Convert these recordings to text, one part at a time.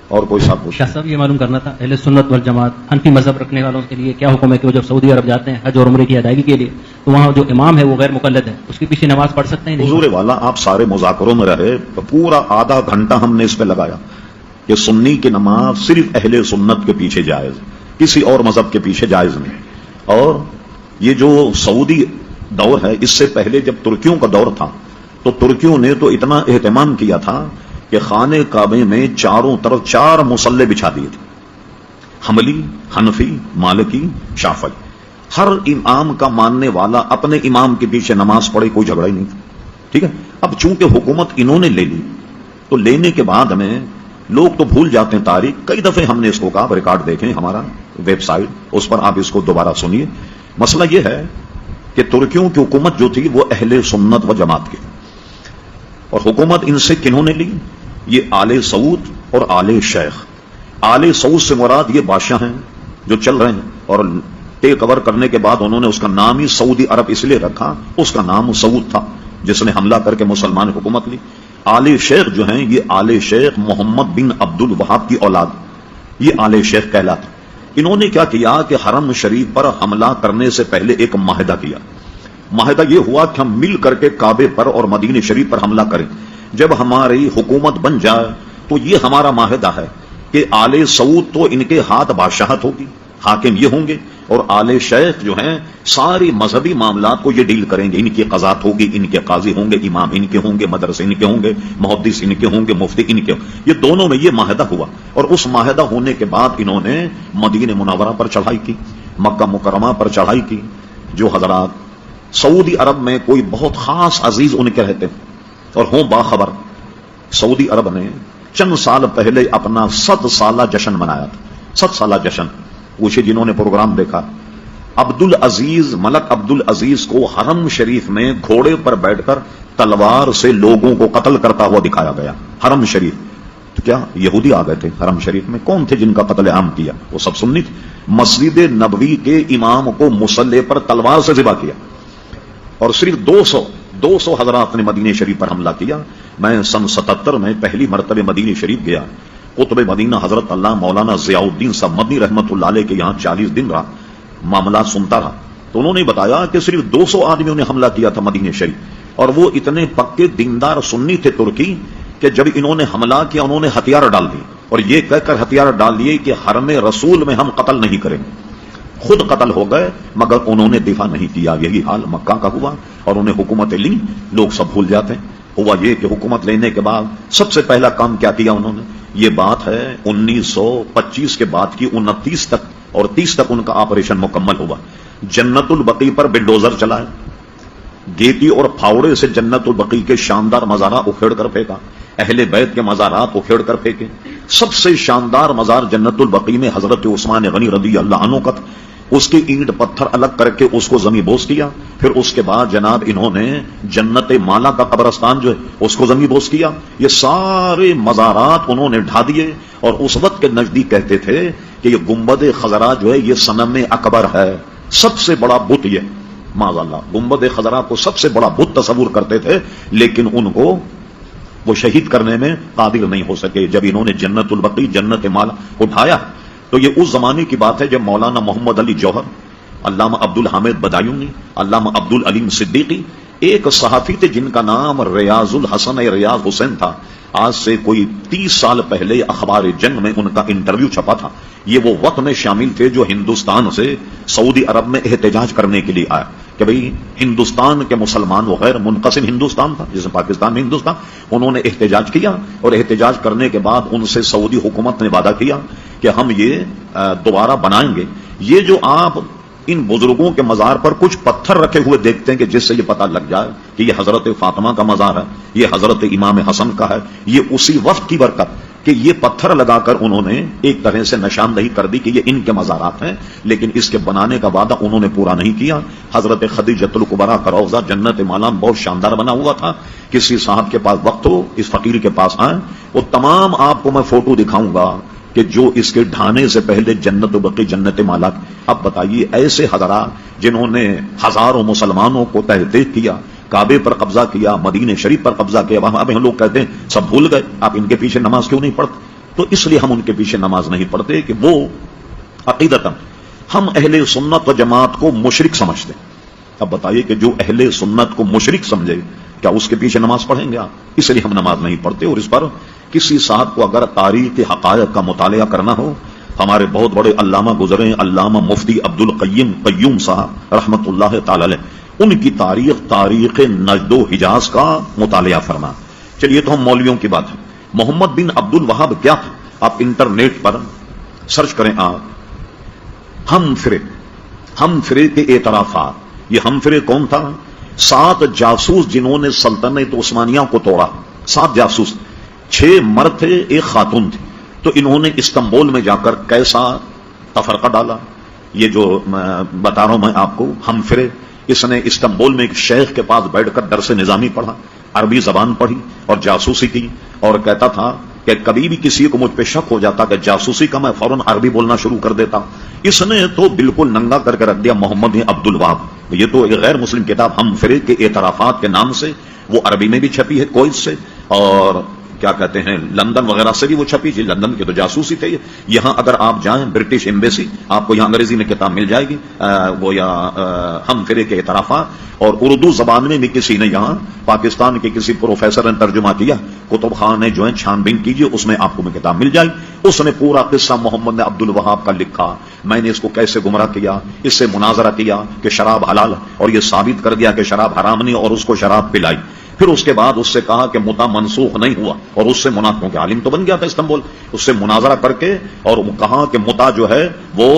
اور کوئی صاحب پوچھ. شاہ صاحب یہ معلوم کرنا تھا اہل سنت والجماعت حنفی مذہب رکھنے والوں کے لیے کیا حکم ہے کہ وہ جب سعودی عرب جاتے ہیں حج اور عمرے کی ادائیگی کے لیے تو وہاں جو امام ہے وہ غیر مقلد ہے، اس کے پیچھے نماز پڑھ سکتے ہیں نہیں؟ حضور والا آپ سارے مذاکروں میں رہے تو پورا آدھا گھنٹہ ہم نے اس پہ لگایا کہ سنی کی نماز صرف اہل سنت کے پیچھے جائز، کسی اور مذہب کے پیچھے جائز نہیں. اور یہ جو سعودی دور ہے اس سے پہلے جب ترکیوں کا دور تھا تو ترکیوں نے تو اتنا اہتمام کیا تھا کہ خانہ کعبے میں چاروں طرف 4 مصلے بچھا دیے تھے، حنبلی، حنفی، مالکی، شافعی. ہر امام کا ماننے والا اپنے امام کے پیچھے نماز پڑھے، کوئی جھگڑا ہی نہیں تھا. ٹھیک ہے. اب چونکہ حکومت انہوں نے لے لی تو لینے کے بعد میں لوگ تو بھول جاتے ہیں تاریخ. کئی دفعے ہم نے اس کو کہا، ریکارڈ دیکھیں ہمارا ویب سائٹ، اس پر آپ اس کو دوبارہ سنیے. مسئلہ یہ ہے کہ ترکیوں کی حکومت جو تھی وہ اہل سنت و جماعت کی، اور حکومت ان سے کنہوں نے لی؟ یہ آل سعود اور آل شیخ. آل سعود سے مراد یہ بادشاہ ہیں جو چل رہے ہیں، اور ٹیک اوور کرنے کے بعد انہوں نے اس کا نام ہی سعودی عرب اس لیے رکھا، اس کا نام سعود تھا جس نے حملہ کر کے مسلمان حکومت لی. آل شیخ جو ہیں یہ آل شیخ محمد بن عبد الوہاب کی اولاد، یہ آل شیخ کہلاتا. انہوں نے کیا کیا کہ حرم شریف پر حملہ کرنے سے پہلے ایک معاہدہ کیا. معاہدہ یہ ہوا کہ ہم مل کر کے کعبے پر اور مدینہ شریف پر حملہ کریں. جب ہماری حکومت بن جائے تو یہ ہمارا معاہدہ ہے کہ آل سعود تو ان کے ہاتھ بادشاہت ہوگی، حاکم یہ ہوں گے، اور آل شیخ جو ہیں ساری مذہبی معاملات کو یہ ڈیل کریں گے. ان کی قضات ہوگی، ان کے قاضی ہوں گے، امام ان کے ہوں گے، مدرسے ان کے ہوں گے، محدث ان کے ہوں گے، مفتی ان کے. یہ دونوں میں یہ معاہدہ ہوا، اور اس معاہدہ ہونے کے بعد انہوں نے مدینہ منورہ پر چڑھائی کی، مکہ مکرمہ پر چڑھائی کی. جو حضرات سعودی عرب میں کوئی بہت خاص عزیز ان کے رہتے ہیں اور ہوں باخبر، سعودی عرب نے چند سال پہلے اپنا 100 سالہ جشن منایا تھا. 100 سالہ جشن. پوچھے جنہوں نے پروگرام دیکھا، عبد العزیز، ملک عبد العزیز کو حرم شریف میں گھوڑے پر بیٹھ کر تلوار سے لوگوں کو قتل کرتا ہوا دکھایا گیا. حرم شریف تو کیا یہودی آ گئے تھے حرم شریف میں؟ کون تھے جن کا قتل عام کیا؟ وہ سب سنی تھے. مسجد نبوی کے امام کو مصلی پر تلوار سے ذبح کیا، اور صرف 200 حضرات نے مدینہ شریف پر حملہ کیا. میں سن 77 میں پہلی مرتبہ مدینہ شریف گیا. قطب مدینہ حضرت اللہ مولانا ضیاء الدین صاحب مدنی رحمت اللہ علیہ کے یہاں 40 دن رہا، معاملات سنتا رہا. تو انہوں نے بتایا کہ صرف 200 آدمیوں نے حملہ کیا تھا مدینہ شریف، اور وہ اتنے پکے دیندار سنی تھے ترکی کہ جب انہوں نے حملہ کیا انہوں نے ہتھیار ڈال دیے، اور یہ کہہ کر ہتھیار ڈال دیے کہ حرم رسول میں ہم قتل نہیں کریں گے. خود قتل ہو گئے مگر انہوں نے دفاع نہیں کیا. یہی حال مکہ کا ہوا، اور انہیں حکومتیں لی. لوگ سب بھول جاتے ہیں. ہوا یہ کہ حکومت لینے کے بعد سب سے پہلا کام کیا کیا انہوں نے؟ یہ بات ہے 1925 کے بعد کی 29 تک اور 30 تک ان کا آپریشن مکمل ہوا. جنت البقیع پر بلڈوزر چلائے، گیتی اور پھاوڑے سے جنت البقیع کے شاندار مزارات اکھیڑ کر پھینکا، اہل بیت کے مزارات اکھیڑ کر پھینکے. سب سے شاندار مزار جنت البقیع میں حضرت عثمان غنی رضی اللہ عنہ کا، اس کے اینٹ پتھر الگ کر کے اس کو زمین بوس کیا. پھر اس کے بعد جناب انہوں نے جنت مالا کا قبرستان جو ہے اس کو زمین بوس کیا. یہ سارے مزارات انہوں نے ڈھا دیے، اور اس وقت کے نزدیک کہتے تھے کہ یہ گنبد خضرا جو ہے یہ صنم اکبر ہے، سب سے بڑا بت. یہ معاذ اللہ گنبد خضرا کو سب سے بڑا بت تصور کرتے تھے، لیکن ان کو وہ شہید کرنے میں قادر نہیں ہو سکے. جب انہوں نے جنت البقیع، جنت مالا اٹھایا تو یہ اس زمانے کی بات ہے جب مولانا محمد علی جوہر، علامہ عبد الحامد بدایونی، علامہ عبد العلیم صدیقی، ایک صحافی تھے جن کا نام ریاض الحسن ریاض حسین تھا. آج سے کوئی 30 سال پہلے اخبار جنگ میں ان کا انٹرویو چھپا تھا. یہ وہ وقت میں شامل تھے جو ہندوستان سے سعودی عرب میں احتجاج کرنے کے لیے آئے کہ بھئی ہندوستان کے مسلمان، وہ غیر منقسم ہندوستان تھا جسے پاکستان میں ہندوستان. انہوں نے احتجاج کیا، اور احتجاج کرنے کے بعد ان سے سعودی حکومت نے وعدہ کیا کہ ہم یہ دوبارہ بنائیں گے. یہ جو آپ ان بزرگوں کے مزار پر کچھ پتھر رکھے ہوئے دیکھتے ہیں کہ جس سے یہ پتہ لگ جائے کہ یہ حضرت فاطمہ کا مزار ہے، یہ حضرت امام حسن کا ہے، یہ اسی وقت کی برکت کہ یہ پتھر لگا کر انہوں نے ایک طرح سے نشاندہی کر دی کہ یہ ان کے مزارات ہیں. لیکن اس کے بنانے کا وعدہ انہوں نے پورا نہیں کیا. حضرت خدیجۃ الکبریٰ کا روضہ جنت مالا بہت شاندار بنا ہوا تھا. کسی صاحب کے پاس وقت ہو اس فقیر کے پاس آئیں، وہ تمام آپ کو میں فوٹو دکھاؤں گا کہ جو اس کے ڈھانے سے پہلے جنت البقیع، جنت مالا. اب بتائیے ایسے حضرات جنہوں نے ہزاروں مسلمانوں کو تحقیق کیا، کعبے پر قبضہ کیا، مدینہ شریف پر قبضہ کیا، وہاں اب ہم لوگ کہتے ہیں سب بھول گئے، آپ ان کے پیچھے نماز کیوں نہیں پڑھتے؟ تو اس لیے ہم ان کے پیچھے نماز نہیں پڑھتے کہ وہ عقیدتاً ہم اہل سنت و جماعت کو مشرک سمجھتے ہیں. اب بتائیے کہ جو اہل سنت کو مشرک سمجھے کیا اس کے پیچھے نماز پڑھیں گے آپ؟ اس لیے ہم نماز نہیں پڑھتے. اور اس پر کسی صاحب کو اگر تاریخ حقائق کا مطالعہ کرنا ہو، ہمارے بہت بڑے علامہ گزرے علامہ مفتی عبد القیم قیوم صاحب رحمت اللہ تعالی علیہ، ان کی تاریخ نجد و حجاز کا مطالعہ فرما. چلیے تو ہم مولویوں کی بات ہے. محمد بن عبد الوہاب کیا تھا؟ آپ انٹرنیٹ پر سرچ کریں آپ ہم فرے کے اعترافات. یہ ہم فرے کون تھا؟ 7 جاسوس جنہوں نے سلطنت عثمانیہ کو توڑا. 7 جاسوس، 6 مرد تھے، 1 خاتون تھی. تو انہوں نے استنبول میں جا کر کیسا تفرقہ ڈالا. یہ جو بتا رہا ہوں میں آپ کو ہم فرے، اس نے استنبول میں ایک شیخ کے پاس بیٹھ کر درس نظامی پڑھا، عربی زبان پڑھی اور جاسوسی کی، اور کہتا تھا کہ کبھی بھی کسی کو مجھ پہ شک ہو جاتا کہ جاسوسی کا، میں فوراً عربی بولنا شروع کر دیتا. اس نے تو بالکل ننگا کر کے رکھ دیا محمد بن عبد الوہاب. یہ تو ایک غیر مسلم کتاب ہم فرے کے اعترافات کے نام سے، وہ عربی میں بھی چھپی ہے کویت سے، اور کیا کہتے ہیں لندن وغیرہ سے بھی وہ چھپی. جی لندن کے تو جاسوسی تھے. یہاں اگر آپ جائیں برٹش ایمبیسی، آپ کو یہاں انگریزی میں کتاب مل جائے گی، وہ یا ہم فرے کے اعترافات، اور اردو زبان میں بھی کسی نے یہاں پاکستان کے کسی پروفیسر نے ترجمہ کیا. کتب خان نے جو ہے چھان بین کیجیے، اس میں آپ کو میں کتاب مل جائے گی. اس نے پورا قصہ محمد نے عبد الوہاب کا لکھا. میں نے اس کو کیسے گمراہ کیا، اس سے مناظرہ کیا کہ شراب حلال ہے، اور یہ ثابت کر دیا کہ شراب حرام نہیں، اور اس کو شراب پلائی. پھر اس کے بعد اس سے کہا کہ متا منسوخ نہیں ہوا، اور اس سے منافقوں کے عالم تو بن گیا تھا استنبول. اس سے مناظرہ کر کے اور کہا کہ متا جو ہے وہ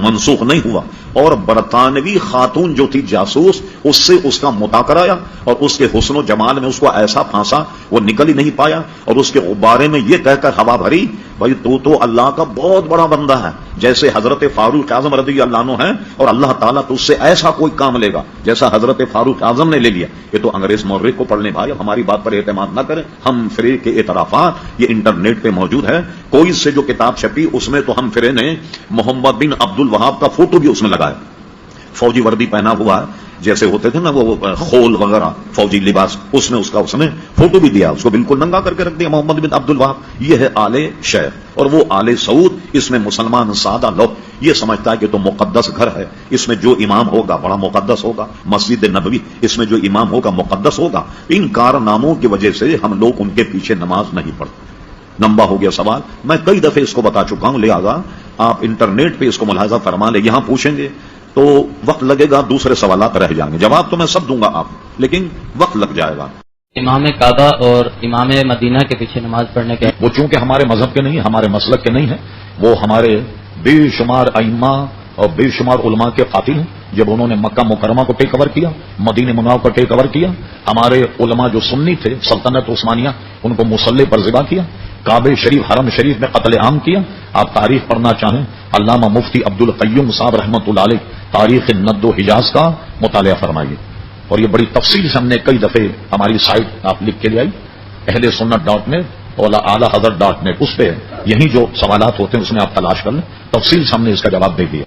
منسوخ نہیں ہوا. اور برطانوی خاتون جو تھی جاسوس، اس سے اس کا متا کرایا، اور اس کے حسن و جمال میں اس کو ایسا پھانسا وہ نکل ہی نہیں پایا. اور اس کے بارے میں یہ کہہ کر ہوا بھری، بھائی تو اللہ کا بہت بڑا بندہ ہے، جیسے حضرت فاروق اعظم رضی اللہ عنہ ہے، اور اللہ تعالیٰ تو اس سے ایسا کوئی کام لے گا جیسا حضرت فاروق اعظم نے لے لیا. یہ تو انگریز مورخ کو پڑھنے بھائی، ہماری بات پر اعتماد نہ کریں. ہم فرے کے اعترافات یہ انٹرنیٹ پہ موجود ہے. کوئی سے جو کتاب چھپی اس میں تو ہم فرے نے محمد بن عبد الوہاب کا فوٹو بھی اس میں لگایا، فوجی وردی پہنا ہوا ہے جیسے ہوتے تھے نا وہ خول وغیرہ فوجی لباس، اس میں اس کا اس نے فوٹو بھی دیا، اس کو بالکل ننگا کر کے رکھ دیا محمد بن عبد الوہاب. یہ ہے آل شیخ، اور وہ آل سعود. اس میں مسلمان سادہ لوگ یہ سمجھتا ہے کہ تو مقدس گھر ہے، اس میں جو امام ہوگا بڑا مقدس ہوگا. مسجد نبوی، اس میں جو امام ہوگا مقدس ہوگا. ان کارناموں کی وجہ سے ہم لوگ ان کے پیچھے نماز نہیں پڑھتے. لمبا ہو گیا سوال، میں کئی دفعے اس کو بتا چکا ہوں، لہذا آپ انٹرنیٹ پہ اس کو ملاحظہ فرما لیں. یہاں پوچھیں گے تو وقت لگے گا، دوسرے سوالات رہ جائیں گے. جواب تو میں سب دوں گا آپ، لیکن وقت لگ جائے گا. امام کعبہ اور امام مدینہ کے پیچھے نماز پڑھنے کے وہ چونکہ ہمارے مذہب کے نہیں، ہمارے مسلک کے نہیں ہیں، وہ ہمارے بے شمار ائمہ اور بے شمار علماء کے قاتل ہیں. جب انہوں نے مکہ مکرمہ کو ٹیک اوور کیا، مدینہ منورہ کو ٹیک اوور کیا، ہمارے علماء جو سنی تھے سلطنت عثمانیہ، ان کو مصلی پر ذبح کیا، کعبہ شریف حرم شریف میں قتل عام کیا. آپ تاریخ پڑھنا چاہیں، علامہ مفتی عبد القیم صاحب رحمۃ اللہ علیہ تاریخ نجد و حجاز کا مطالعہ فرمائیے. اور یہ بڑی تفصیل سے ہم نے کئی دفعے ہماری سائٹ آپ لکھ کے لے آئی اہل سنت.net اور اعلی حضرت.net، اس پہ یہی جو سوالات ہوتے ہیں اس میں آپ تلاش کر لیں، تفصیل سے ہم نے اس کا جواب دے دیا.